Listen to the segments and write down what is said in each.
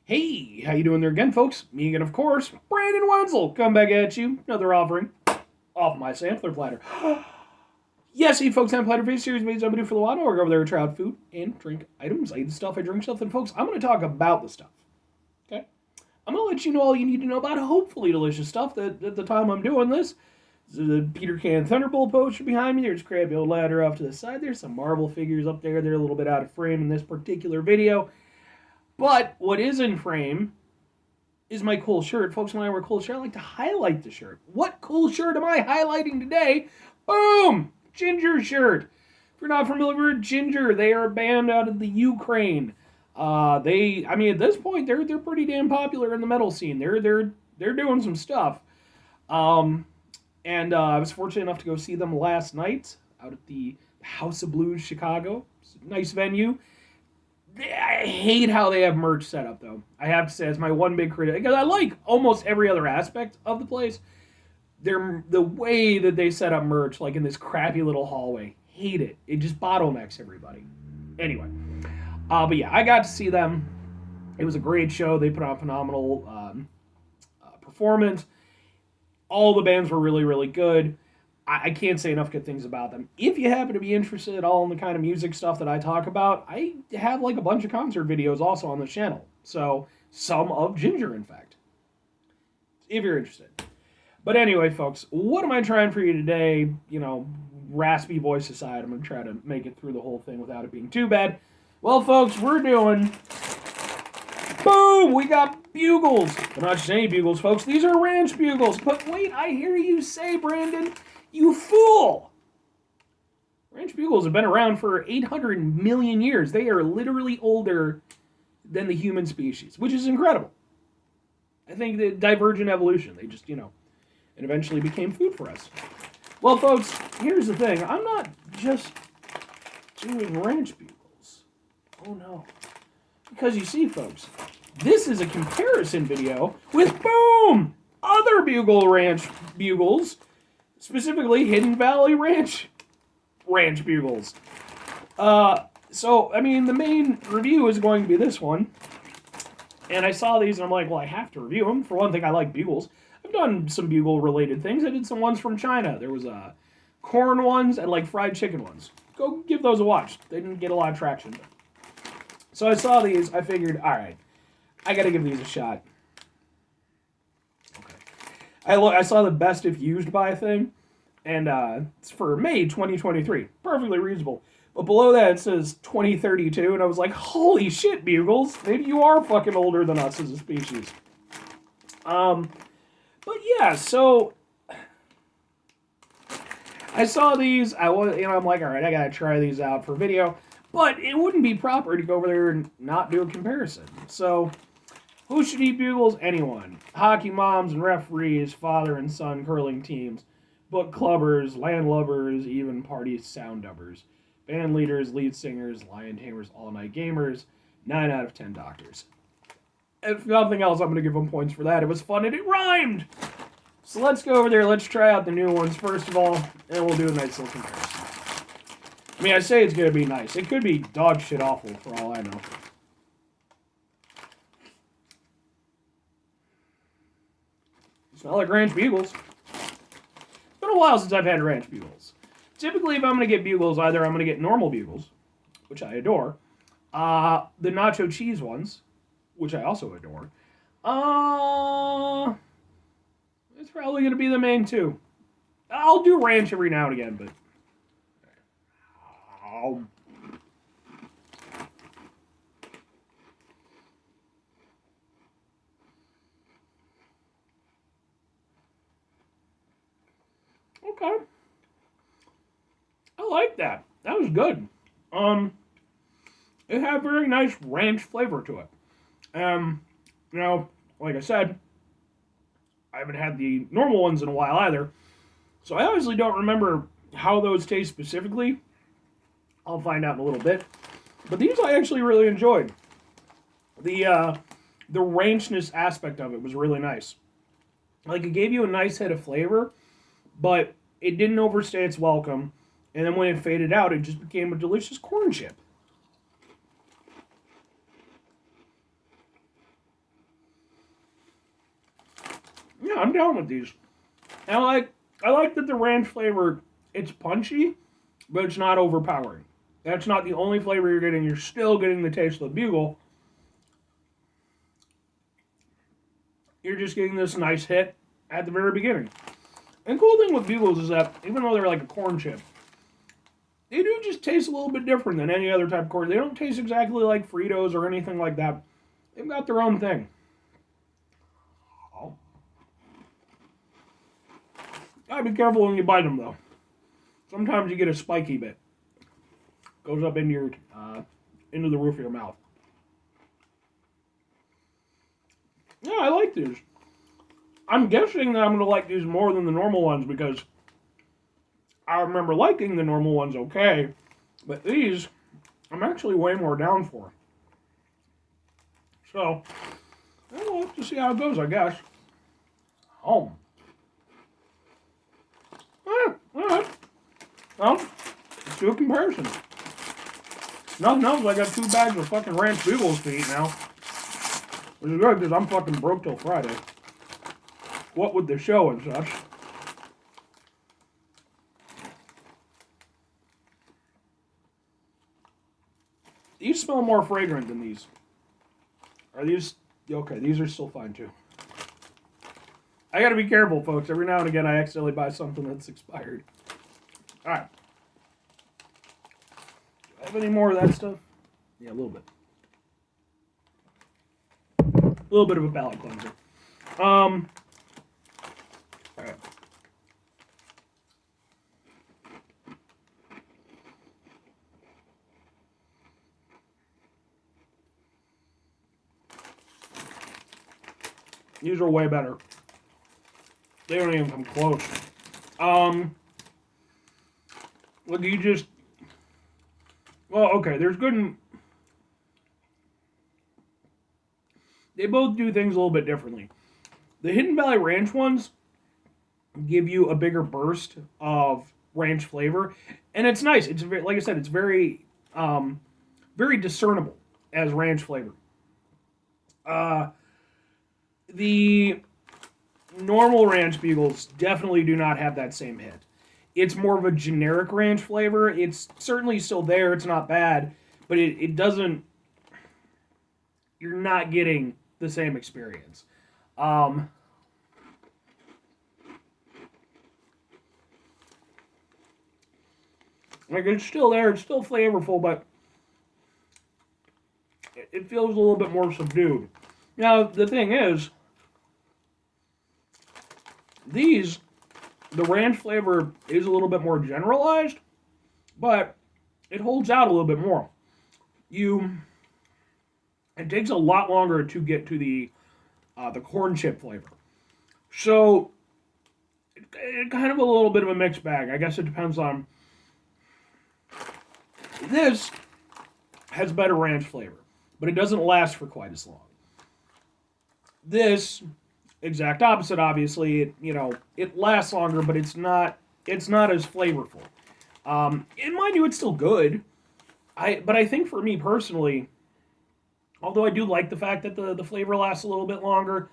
Hey, how you doing there again, folks? Me again, of course, Brandon Wenzel. Come back at you. Another offering off my sampler platter. Yes, eat folks, I'm Platter Face series made somebody for the water. Or go over there and try out food and drink items. I eat the stuff, I drink stuff, and folks, I'm going to talk about the stuff. Okay? I'm going to let you know all you need to know about hopefully delicious stuff that at the time I'm doing this. The Peter Can Thunderbolt poster behind me. There's a crappy old ladder off to the side. There's some marble figures up there. They're a little bit out of frame in this particular video. But what is in frame is my cool shirt. Folks, when I wear a cool shirt, I like to highlight the shirt. What cool shirt am I highlighting today? Boom! Ginger shirt. If you're not familiar with Ginger, they are a band out of the Ukraine. At this point, they're pretty damn popular in the metal scene. They're doing some stuff. I was fortunate enough to go see them last night out at the House of Blues, Chicago. It's a nice venue. I hate how they have merch set up, though. I have to say, it's my one big critic. Because I like almost every other aspect of the place. The way that they set up merch, like in this crappy little hallway, hate it. It just bottlenecks everybody. Anyway. But yeah, I got to see them. It was a great show. They put on a phenomenal performance. All the bands were really, really good. I can't say enough good things about them. If you happen to be interested at all in the kind of music stuff that I talk about, I have like a bunch of concert videos also on the channel. So, some of Ginger, in fact. If you're interested. But anyway, folks, what am I trying for you today? You know, raspy voice aside, I'm going to try to make it through the whole thing without it being too bad. Well, folks, we're doing... Boom! We got bugles. But not just any bugles, folks. These are ranch bugles. But wait, I hear you say, Brandon... You fool! Ranch bugles have been around for 800 million years. They are literally older than the human species, which is incredible. I think the divergent evolution, they just, and eventually became food for us. Well, folks, here's the thing. I'm not just doing ranch bugles. Oh, no. Because you see, folks, this is a comparison video with, boom, other bugle ranch bugles. Specifically, Hidden Valley Ranch Bugles. The main review is going to be this one. And I saw these and I'm like, well, I have to review them. For one thing, I like bugles. I've done some bugle-related things. I did some ones from China. There was corn ones and, fried chicken ones. Go give those a watch. They didn't get a lot of traction. So I saw these. I figured, all right, I got to give these a shot. I saw the best if used by thing, and it's for May 2023. Perfectly reasonable. But below that it says 2032, and I was like, holy shit, bugles. Maybe you are fucking older than us as a species. But yeah, so I saw these. I'm like, all right, I gotta try these out for video. But it wouldn't be proper to go over there and not do a comparison. So... Who should eat bugles? Anyone. Hockey moms and referees, father and son curling teams, book clubbers, landlubbers, even party sound dubbers, band leaders, lead singers, lion tamers, all-night gamers, 9 out of 10 doctors. If nothing else, I'm going to give them points for that. It was fun and it rhymed! So let's go over there, let's try out the new ones first of all, and we'll do a nice little comparison. I say it's going to be nice. It could be dog shit awful for all I know. Smell like ranch bugles. It's been a while since I've had ranch bugles. Typically, if I'm going to get bugles, either I'm going to get normal bugles, which I adore, the nacho cheese ones, which I also adore. It's probably going to be the main two. I'll do ranch every now and again, but... Okay. I like that. That was good. It had a very nice ranch flavor to it. Like I said, I haven't had the normal ones in a while either. So I obviously don't remember how those taste specifically. I'll find out in a little bit. But these I actually really enjoyed. The ranchness aspect of it was really nice. It gave you a nice hit of flavor, but it didn't overstay its welcome, and then when it faded out, it just became a delicious corn chip. Yeah, I'm down with these. And I like that the ranch flavor, it's punchy, but it's not overpowering. That's not the only flavor you're getting. You're still getting the taste of the bugle. You're just getting this nice hit at the very beginning. And the cool thing with bugles is that even though they're like a corn chip, they do just taste a little bit different than any other type of corn. They don't taste exactly like Fritos or anything like that. They've got their own thing. Oh. Gotta be careful when you bite them though. Sometimes you get a spiky bit. Goes up into your into the roof of your mouth. Yeah, I like these. I'm guessing that I'm gonna like these more than the normal ones because I remember liking the normal ones okay, but these I'm actually way more down for. So we'll have to see how it goes, I guess. Oh. All right. Well, let's do a comparison. Nothing else, I got 2 bags of fucking Ranch Bugles to eat now. Which is good because I'm fucking broke till Friday. What with the show and such. These smell more fragrant than these. Are these... Okay, these are still fine too. I gotta be careful, folks. Every now and again I accidentally buy something that's expired. Alright. Do I have any more of that stuff? Yeah, a little bit. A little bit of a palate cleanser. Alright. These are way better. They don't even come close. Look, you just... Well, okay, there's good and... They both do things a little bit differently. The Hidden Valley Ranch ones give you a bigger burst of ranch flavor, and it's nice. It's very, like I said, it's very, very discernible as ranch flavor. The normal Ranch Bugles definitely do not have that same hit. It's more of a generic ranch flavor. It's certainly still there. It's not bad, but it doesn't... You're not getting the same experience. Like, it's still there. It's still flavorful, but it feels a little bit more subdued. Now, the thing is, the ranch flavor is a little bit more generalized, but it holds out a little bit more. It takes a lot longer to get to the corn chip flavor. So, it kind of a little bit of a mixed bag. I guess it depends on... This has better ranch flavor, but it doesn't last for quite as long. This, exact opposite, obviously. It lasts longer, but it's not as flavorful. And mind you, it's still good. But I think for me personally... Although I do like the fact that the flavor lasts a little bit longer,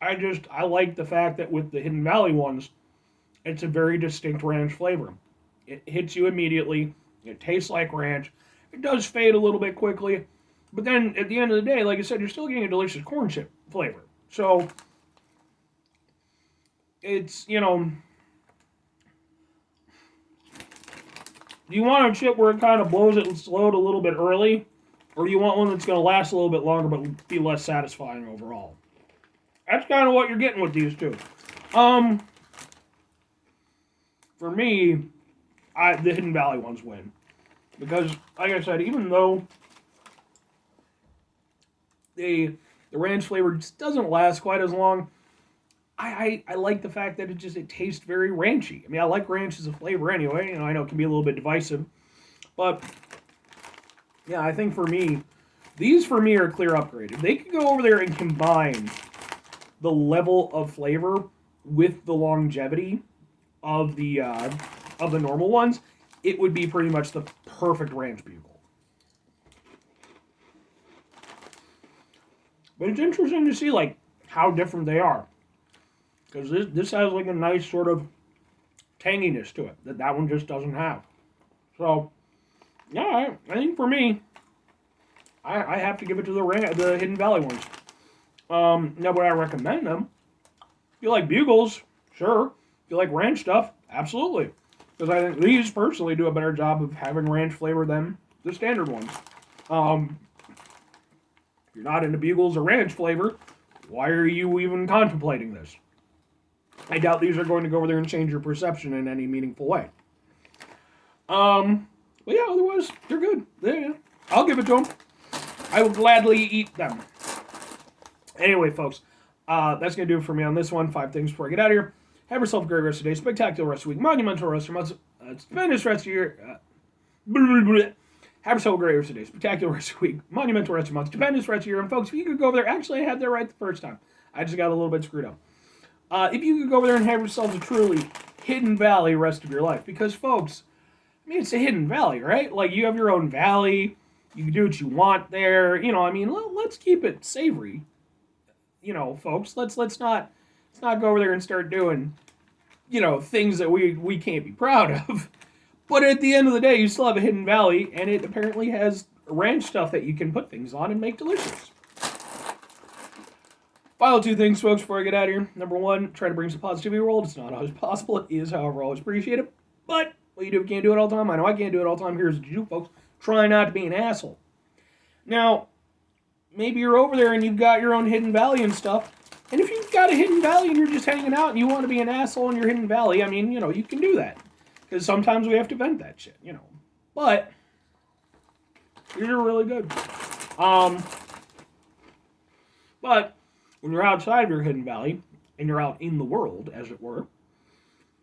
I like the fact that with the Hidden Valley ones, it's a very distinct ranch flavor. It hits you immediately. It tastes like ranch. It does fade a little bit quickly, but then at the end of the day, like I said, you're still getting a delicious corn chip flavor. So it's, do you want a chip where it kind of blows its load a little bit early? Or do you want one that's going to last a little bit longer but be less satisfying overall? That's kind of what you're getting with these two. For me, the Hidden Valley ones win. Because, like I said, even though the ranch flavor just doesn't last quite as long, I like the fact that it tastes very ranchy. I mean, I like ranch as a flavor anyway. I know it can be a little bit divisive. But, yeah, I think for me, these for me are a clear upgrade. If they could go over there and combine the level of flavor with the longevity of the normal ones, it would be pretty much the perfect Ranch Bugle. But it's interesting to see, like, how different they are. Because this has, like, a nice sort of tanginess to it that one just doesn't have. So, yeah, I think for me, I have to give it to the Hidden Valley ones. Now, would I recommend them? If you like Bugles, sure. If you like ranch stuff, absolutely. Because I think these personally do a better job of having ranch flavor than the standard ones. If you're not into Bugles or ranch flavor, why are you even contemplating this? I doubt these are going to go over there and change your perception in any meaningful way. But yeah, otherwise, they're good. Yeah, I'll give it to them. I will gladly eat them. Anyway, folks, that's going to do it for me on this one. 5 things before I get out of here. Have yourself a great rest of the day, spectacular rest of the week, monumental rest of your month, stupendous rest of your... Have yourself a great rest of the day, spectacular rest of the week, monumental rest of your month, stupendous rest of your year. And folks, if you could go over there, actually I had that right the first time. I just got a little bit screwed up. If you could go over there and have yourselves a truly Hidden Valley rest of your life. Because, folks, I mean, it's a Hidden Valley, right? Like, you have your own valley. You can do what you want there. You know, I mean, let's keep it savory. You know, folks, let's not go over there and start doing, you know, things that we can't be proud of. But at the end of the day, you still have a Hidden Valley, and it apparently has ranch stuff that you can put things on and make delicious. Final 2 things, folks, before I get out of here. Number 1, try to bring some positivity to the world. It's not always possible. It is, however, always appreciated. But what you do, you can't do it all the time. I know I can't do it all the time. Here's what you do, folks. Try not to be an asshole. Now, maybe you're over there and you've got your own Hidden Valley and stuff. And if you've got a Hidden Valley and you're just hanging out and you want to be an asshole in your Hidden Valley, I mean, you know, you can do that. Because sometimes we have to vent that shit, you know. But these are really good. But when you're outside of your Hidden Valley and you're out in the world, as it were,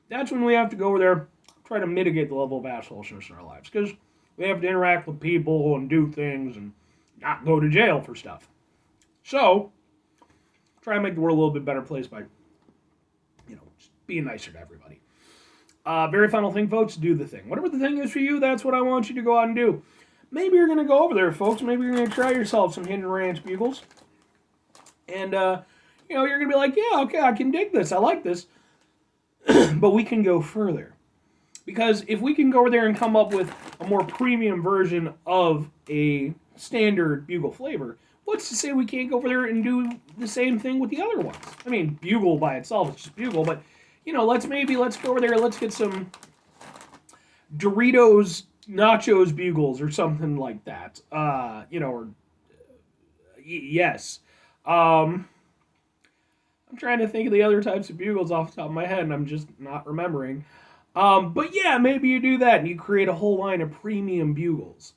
that's when we have to go over there, try to mitigate the level of assholishness in our lives. Because we have to interact with people and do things and not go to jail for stuff. So, try and make the world a little bit better place by, you know, just being nicer to everybody. Very final thing, folks, do the thing. Whatever the thing is for you, that's what I want you to go out and do. Maybe you're going to go over there, folks. Maybe you're going to try yourself some Hidden Ranch Bugles. And, you know, you're going to be like, yeah, okay, I can dig this. I like this. But we can go further. Because if we can go over there and come up with a more premium version of a standard Bugle flavor, what's to say we can't go over there and do the same thing with the other ones? I mean, Bugle by itself is just Bugle, but, you know, let's go over there, let's get some Doritos Nachos Bugles or something like that. You know, or, yes. I'm trying to think of the other types of Bugles off the top of my head, and I'm just not remembering. But yeah, maybe you do that, and you create a whole line of premium Bugles.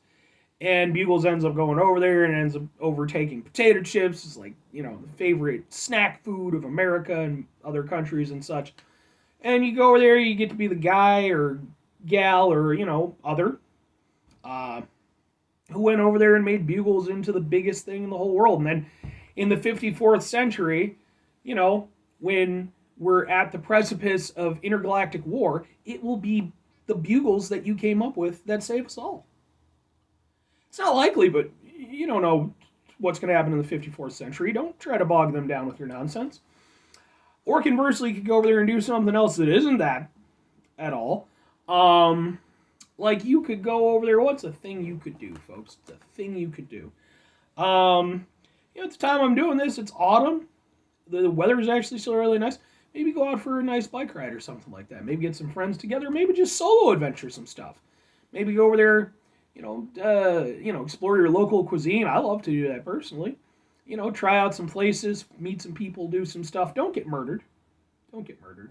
And Bugles ends up going over there and ends up overtaking potato chips. It's like, you know, the favorite snack food of America and other countries and such. And you go over there, you get to be the guy or gal or, you know, other, who went over there and made Bugles into the biggest thing in the whole world. And then in the 54th century, you know, when we're at the precipice of intergalactic war, it will be the Bugles that you came up with that save us all. It's not likely, but you don't know what's going to happen in the 54th century. Don't try to bog them down with your nonsense. Or conversely, you could go over there and do something else that isn't that at all. Like you could go over there. What's a thing you could do, folks? The thing you could do. You know, at the time I'm doing this, it's autumn. The weather is actually still really nice. Maybe go out for a nice bike ride or something like that. Maybe get some friends together. Maybe just solo adventure some stuff. Maybe go over there, you know, explore your local cuisine. I love to do that personally. You know, try out some places, meet some people, do some stuff. Don't get murdered. Don't get murdered.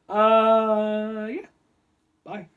Yeah. Bye.